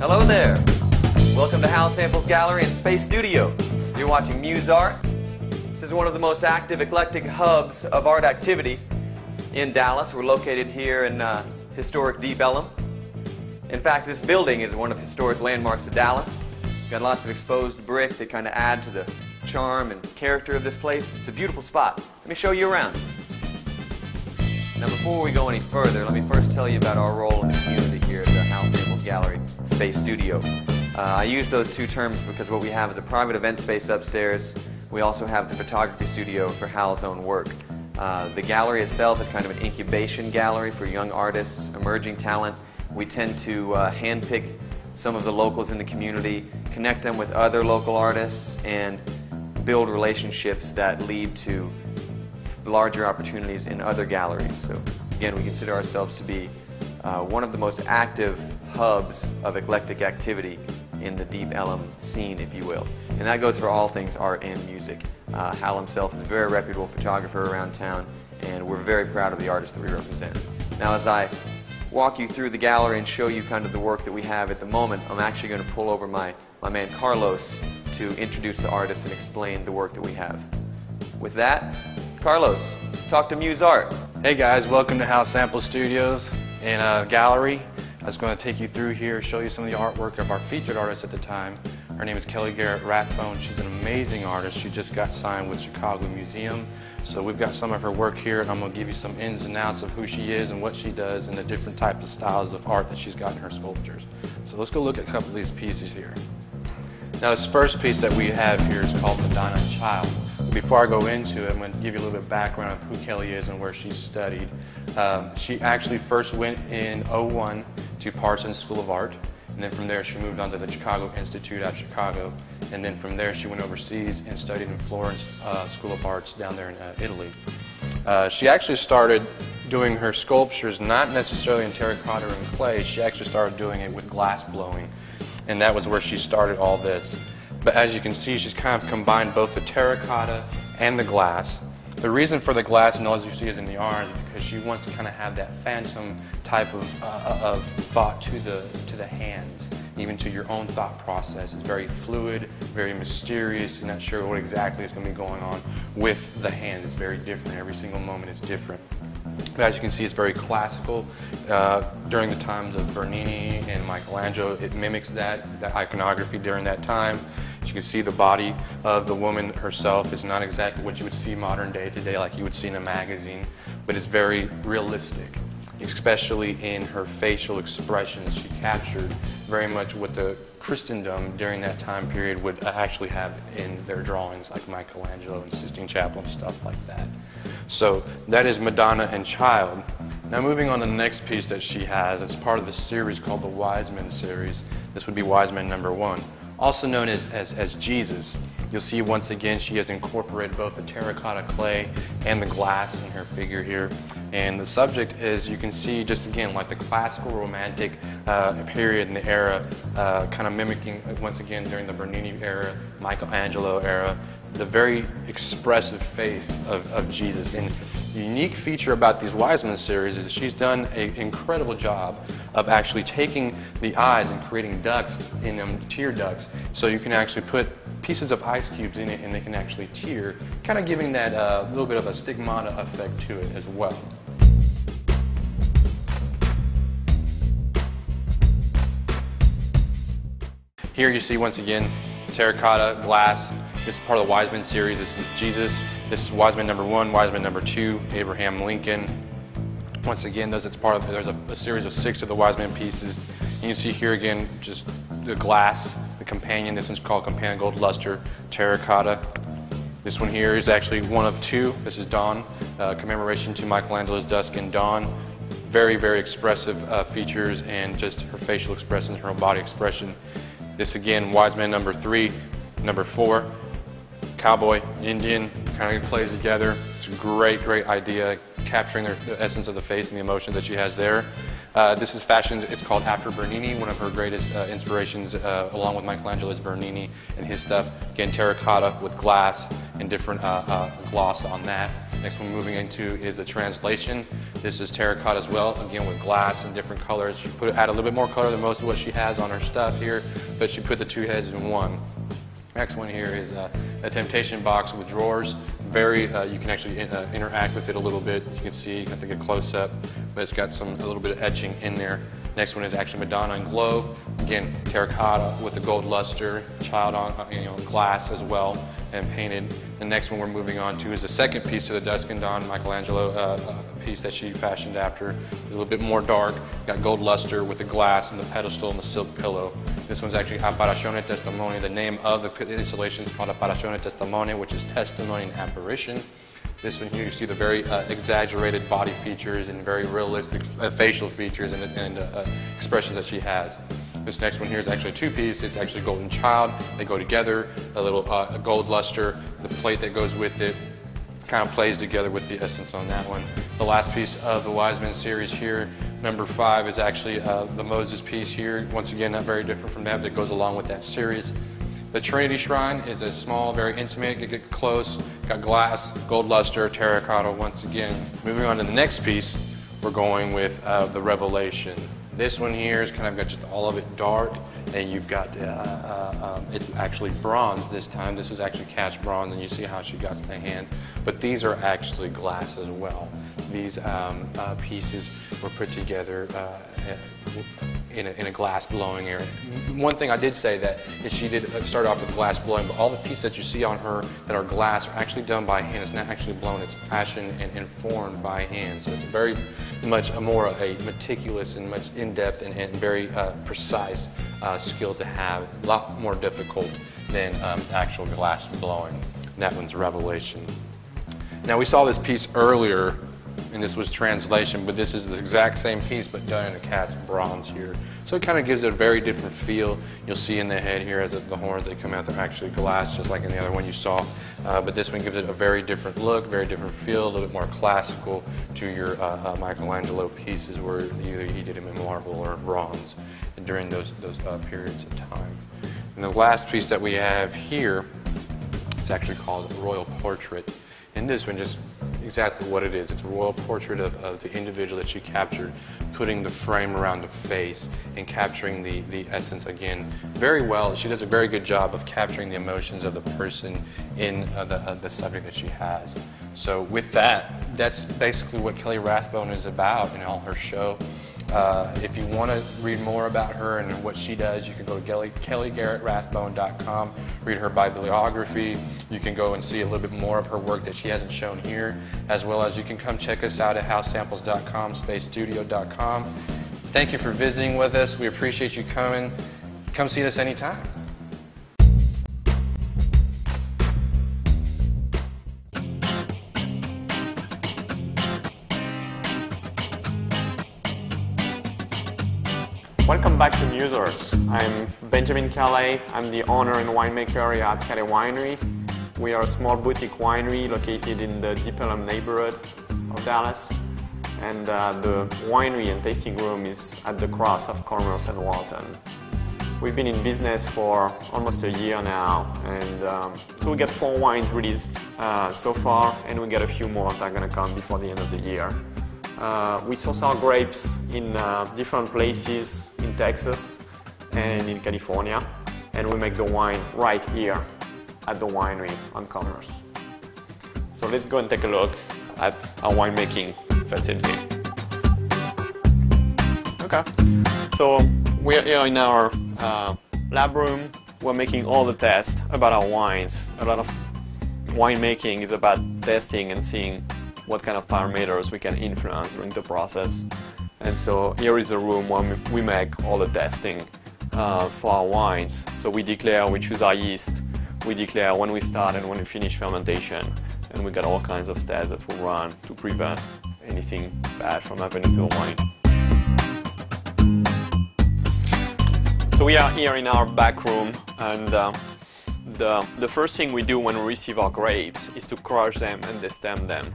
Hello there. Welcome to Hal Samples Gallery and Space Studio. You're watching Muse Art. This is one of the most active, eclectic hubs of art activity in Dallas. We're located here in historic Deep Ellum. In fact, this building is one of the historic landmarks of Dallas. Got lots of exposed brick that kind of add to the charm and character of this place. It's a beautiful spot. Let me show you around. Now, before we go any further, let me first tell you about our role in the community here at the Hal Samples Gallery Space Studio. I use those two terms because what we have is a private event space upstairs. We also have the photography studio for Hal's own work. The gallery itself is kind of an incubation gallery for young artists, emerging talent. We tend to handpick some of the locals in the community, connect them with other local artists, and build relationships that lead to larger opportunities in other galleries. So again, we consider ourselves to be one of the most active hubs of eclectic activity in the Deep Ellum scene, if you will. And that goes for all things art and music. Hal himself is a very reputable photographer around town, and we're very proud of the artists that we represent. Now, as I walk you through the gallery and show you kind of the work that we have at the moment, I'm actually going to pull over my man Carlos to introduce the artist and explain the work that we have. With that, Carlos, talk to Muse Art. Hey guys, welcome to Hal Samples Studios in a gallery. I was going to take you through here, show you some of the artwork of our featured artist at the time. Her name is Garrett Rathbone. She's an amazing artist. She just got signed with Chicago Museum. So we've got some of her work here, and I'm going to give you some ins and outs of who she is and what she does and the different types of styles of art that she's got in her sculptures. So let's go look at a couple of these pieces here. Now, this first piece that we have here is called Madonna and Child. Before I go into it, I'm going to give you a little bit of background of who Kelly is and where she's studied. She actually first went in '01 to Parsons School of Art, and then from there she moved on to the Chicago Institute out of Chicago, and then from there she went overseas and studied in Florence School of Arts down there in Italy. She actually started doing her sculptures not necessarily in terracotta or in clay. She actually started doing it with glass blowing, and that was where she started all this. But as you can see, she's kind of combined both the terracotta and the glass. The reason for the glass, and all you see is in the orange, is because she wants to kind of have that phantom type of thought to the hands, even to your own thought process. It's very fluid, very mysterious. You're not sure what exactly is going to be going on with the hands. It's very different. Every single moment is different. But as you can see, it's very classical. During the times of Bernini and Michelangelo, it mimics that iconography during that time. As you can see, the body of the woman herself is not exactly what you would see modern day today, like you would see in a magazine, but it's very realistic, especially in her facial expressions. She captured very much what the Christendom during that time period would actually have in their drawings, like Michelangelo and Sistine Chapel and stuff like that. So that is Madonna and Child. Now, moving on to the next piece that she has, it's part of the series called the Wise Men series. This would be Wise Men #1, also known as Jesus. You'll see once again she has incorporated both the terracotta clay and the glass in her figure here. And the subject is, you can see just again like the classical romantic period in the era, kind of mimicking once again during the Bernini era, Michelangelo era, the very expressive face of Jesus. And the unique feature about these Wise Men series is she's done an incredible job of actually taking the eyes and creating ducts in them, tear ducts, so you can actually put pieces of ice cubes in it and they can actually tear, kind of giving that little bit of a stigmata effect to it as well. Here you see once again terracotta, glass. This is part of the Wise Men series. This is Jesus. This is Wise Men #1, Wise Men #2, Abraham Lincoln. Once again, there's a series of 6 of the Wise Men pieces. You can see here again just the glass, the companion. This one's called Companion Gold Luster, terracotta. This one here is actually one of 2. This is Dawn, commemoration to Michelangelo's Dusk and Dawn. Very, very expressive features and just her facial expressions, her body expression. This again, Wise Men #3, #4, cowboy, Indian, kind of plays together. It's a great, great idea, capturing the essence of the face and the emotion that she has there. This is fashioned, it's called After Bernini, one of her greatest inspirations, along with Michelangelo's Bernini and his stuff. Again, terracotta with glass and different gloss on that. Next one moving into is the translation. This is terracotta as well, again with glass and different colors. She add a little bit more color than most of what she has on her stuff here, but she put the two heads in one. Next one here is a temptation box with drawers. Very, you can actually interact with it a little bit. You can see, you have to get close up, but it's got a little bit of etching in there. Next one is actually Madonna and Glow. Again, terracotta with the gold luster, child on glass as well, and painted. The next one we're moving on to is the second piece of the Dusk and Dawn Michelangelo piece that she fashioned after. A little bit more dark, got gold luster with the glass and the pedestal and the silk pillow. This one's actually Apparizione Testimone. The name of the installation is called Apparizione Testimone, which is testimony and apparition. This one here, you see the very exaggerated body features and very realistic facial features and expressions that she has. This next one here is actually a two-piece. It's actually Golden Child. They go together. A little gold luster, the plate that goes with it, kind of plays together with the essence on that one. The last piece of the Wise Men series here, number 5, is actually the Moses piece here. Once again, not very different from that, but it goes along with that series. The Trinity Shrine is a small, very intimate, you get close, got glass, gold luster, terracotta once again. Moving on to the next piece, we're going with the Revelation. This one here is kind of got just all of it dark, and you've got, it's actually bronze this time. This is actually cast bronze, and you see how she got the hands. But these are actually glass as well. These pieces were put together in a glass blowing area. One thing I did say that is she did start off with glass blowing, but all the pieces that you see on her that are glass are actually done by hand. It's not actually blown, it's fashioned and formed by hand. So it's very much more of a meticulous and much in-depth and very precise skill to have. A lot more difficult than actual glass blowing. That one's Revelation. Now we saw this piece earlier, and this was translation, but this is the exact same piece but done in a cast bronze here. So it kind of gives it a very different feel. You'll see in the head here as the horns, they come out, they're actually glass, just like in the other one you saw. But this one gives it a very different look, very different feel, a little bit more classical to your Michelangelo pieces where either he did them in marble or bronze during those periods of time. And the last piece that we have here is actually called Royal Portrait. And this one just exactly what it is. It's a royal portrait of the individual that she captured, putting the frame around the face and capturing the essence again very well. She does a very good job of capturing the emotions of the person in the subject that she has. So with that, that's basically what Kelly Rathbone is about in all her show. If you want to read more about her and what she does, you can go to kellygarrettrathbone.com, read her bibliography. You can go and see a little bit more of her work that she hasn't shown here, as well as you can come check us out at housesamples.com, spacestudio.com. Thank you for visiting with us. We appreciate you coming. Come see us anytime. Welcome back to Muse Art. I'm Benjamin Calais. I'm the owner and winemaker here at Calais Winery. We are a small boutique winery located in the Deep Ellum neighborhood of Dallas. And the winery and tasting room is at the cross of Commerce and Walton. We've been in business for almost a year now, and so we got 4 wines released so far, and we got a few more that are going to come before the end of the year. We source our grapes in different places in Texas and in California, and we make the wine right here at the winery on Commerce. So let's go and take a look at our winemaking facility. Okay, so we're here in our lab room. We're making all the tests about our wines. A lot of winemaking is about testing and seeing what kind of parameters we can influence during the process. And so here is a room where we make all the testing for our wines. So we declare, we choose our yeast, we declare when we start and when we finish fermentation, and we got all kinds of tests that we run to prevent anything bad from happening to the wine. So we are here in our back room, and the first thing we do when we receive our grapes is to crush them and destem them.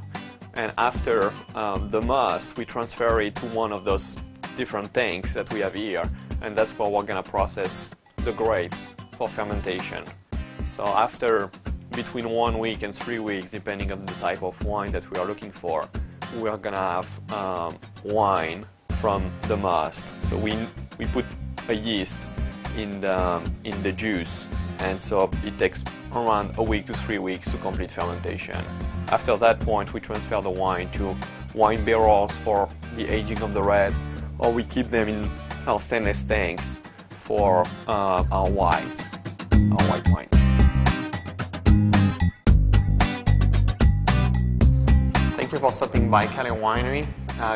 And after the must, we transfer it to one of those different tanks that we have here, and that's where we're going to process the grapes for fermentation. So after between 1 week and 3 weeks, depending on the type of wine that we are looking for, we're gonna have wine from the must. So we put a yeast in the juice, and so it takes around a week to 3 weeks to complete fermentation. After that point, we transfer the wine to wine barrels for the aging of the red, or we keep them in our stainless tanks for our white wines. Thank you for stopping by Calais Winery.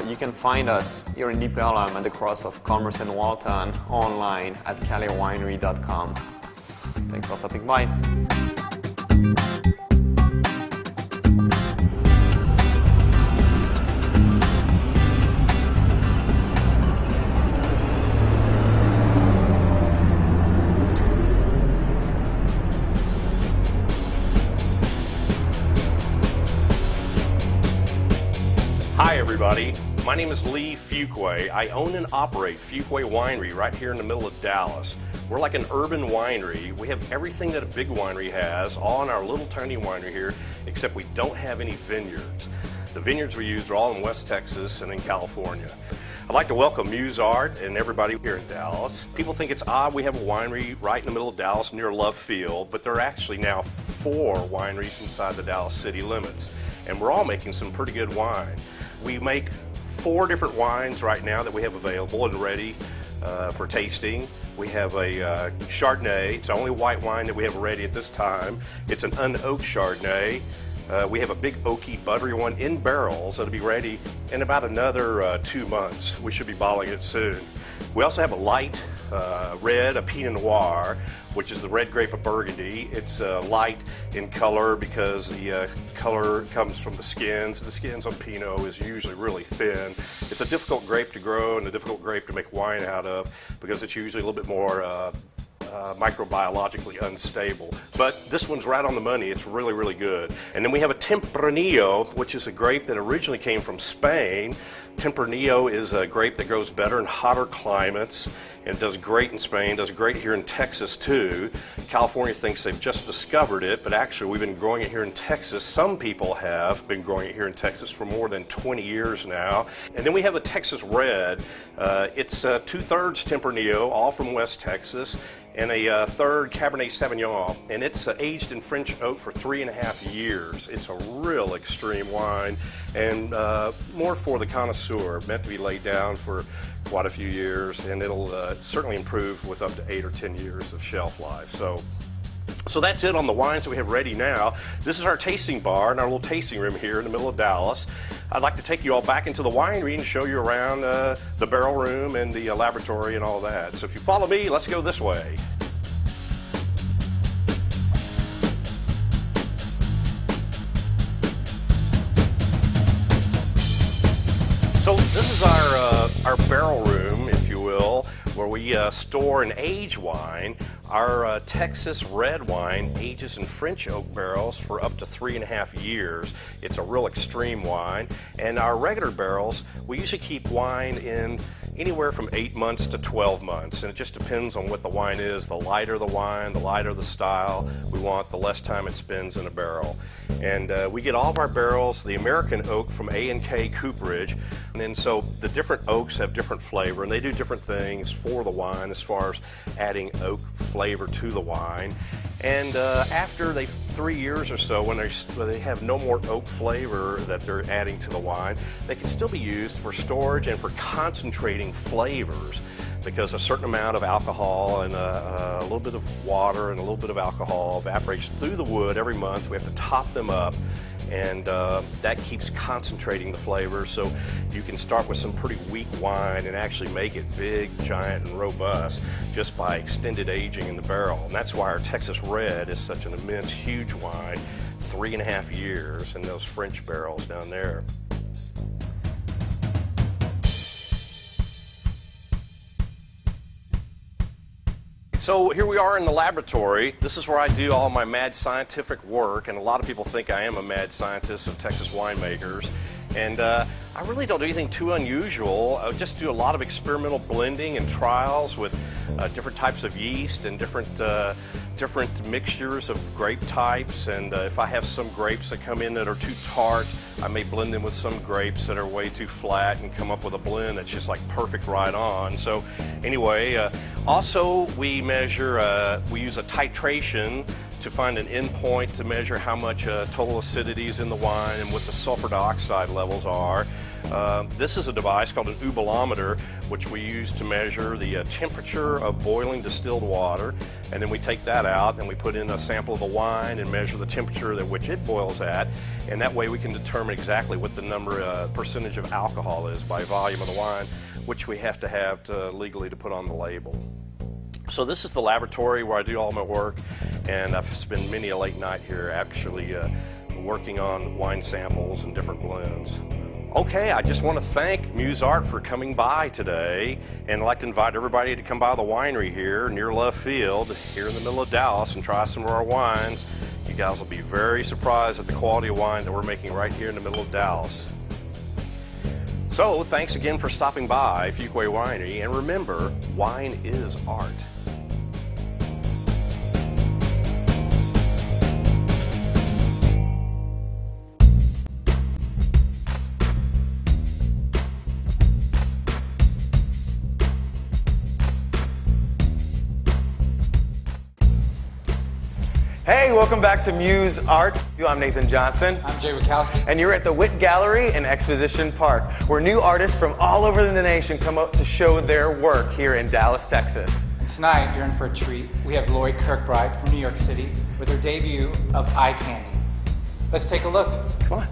You can find us here in Deep Ellum at the cross of Commerce and Walton, online at calaiswinery.com. Thanks for stopping by. Hi everybody, my name is Lee Fuqua. I own and operate Fuqua Winery right here in the middle of Dallas. We're like an urban winery. We have everything that a big winery has, all in our little tiny winery here, except we don't have any vineyards. The vineyards we use are all in West Texas and in California. I'd like to welcome Muse Art and everybody here in Dallas. People think it's odd we have a winery right in the middle of Dallas near Love Field, but there are actually now 4 wineries inside the Dallas city limits, and we're all making some pretty good wine. We make 4 different wines right now that we have available and ready for tasting. We have a Chardonnay. It's the only white wine that we have ready at this time. It's an unoaked Chardonnay. We have a big oaky, buttery one in barrels that'll be ready in about another 2 months. We should be bottling it soon. We also have a light red, a Pinot Noir, which is the red grape of Burgundy. It's light in color because the color comes from the skins. The skins on Pinot is usually really thin. It's a difficult grape to grow and a difficult grape to make wine out of because it's usually a little bit more microbiologically unstable. But this one's right on the money. It's really, really good. And then we have a Tempranillo, which is a grape that originally came from Spain. Tempranillo is a grape that grows better in hotter climates and does great in Spain, does great here in Texas too. California thinks they've just discovered it, but actually we've been growing it here in Texas. Some people have been growing it here in Texas for more than 20 years now. And then we have a Texas Red. It's 2/3 Tempranillo, all from West Texas, and a third Cabernet Sauvignon, and it's aged in French oak for 3.5 years. It's a real extreme wine, and more for the connoisseur, meant to be laid down for quite a few years, and it'll certainly improve with up to 8 or 10 years of shelf life. So that's it on the wines that we have ready now. This is our tasting bar and our little tasting room here in the middle of Dallas. I'd like to take you all back into the winery and show you around the barrel room and the laboratory and all that. So if you follow me, let's go this way. So this is our barrel room, if you will, where we store and age wine. Our Texas red wine ages in French oak barrels for up to 3.5 years. It's a real extreme wine. And our regular barrels, we usually keep wine in anywhere from 8 months to 12 months. And it just depends on what the wine is. The lighter the wine, the lighter the style we want, the less time it spends in a barrel. And we get all of our barrels, the American oak from A&K Cooperage. And so the different oaks have different flavor, and they do different things for the wine as far as adding oak flavor to the wine. And after 3 years or so, when they have no more oak flavor that they're adding to the wine, they can still be used for storage and for concentrating flavors, because a certain amount of alcohol and a little bit of water and a little bit of alcohol evaporates through the wood every month. We have to top them up, and that keeps concentrating the flavor, so you can start with some pretty weak wine and actually make it big, giant, and robust just by extended aging in the barrel. And that's why our Texas Red is such an immense, huge wine, 3.5 years in those French barrels down there. So here we are in the laboratory. This is where I do all my mad scientific work, and a lot of people think I am a mad scientist of Texas winemakers. And I really don't do anything too unusual. I just do a lot of experimental blending and trials with different types of yeast and different mixtures of grape types. And if I have some grapes that come in that are too tart, I may blend them with some grapes that are way too flat and come up with a blend that's just like perfect right on. So anyway, also we measure, we use a titration to find an endpoint to measure how much total acidity is in the wine and what the sulfur dioxide levels are. This is a device called an ubolometer, which we use to measure the temperature of boiling distilled water, and then we take that out and we put in a sample of the wine and measure the temperature at which it boils at, and that way we can determine exactly what the percentage of alcohol is by volume of the wine, which we have to legally to put on the label. So this is the laboratory where I do all my work, and I've spent many a late night here actually working on wine samples and different blends. Okay, I just want to thank Muse Art for coming by today, and I'd like to invite everybody to come by the winery here near Love Field, here in the middle of Dallas, and try some of our wines. You guys will be very surprised at the quality of wine that we're making right here in the middle of Dallas. So, thanks again for stopping by Fuqua Winery, and remember, wine is art. Hey, welcome back to Muse Art. I'm Nathan Johnson. I'm Jay Wachowski. And you're at the Witt Gallery in Exposition Park, where new artists from all over the nation come up to show their work here in Dallas, Texas. And tonight, you're in for a treat. We have Lori Kirkbride from New York City with her debut of Eye Candy. Let's take a look. Come on.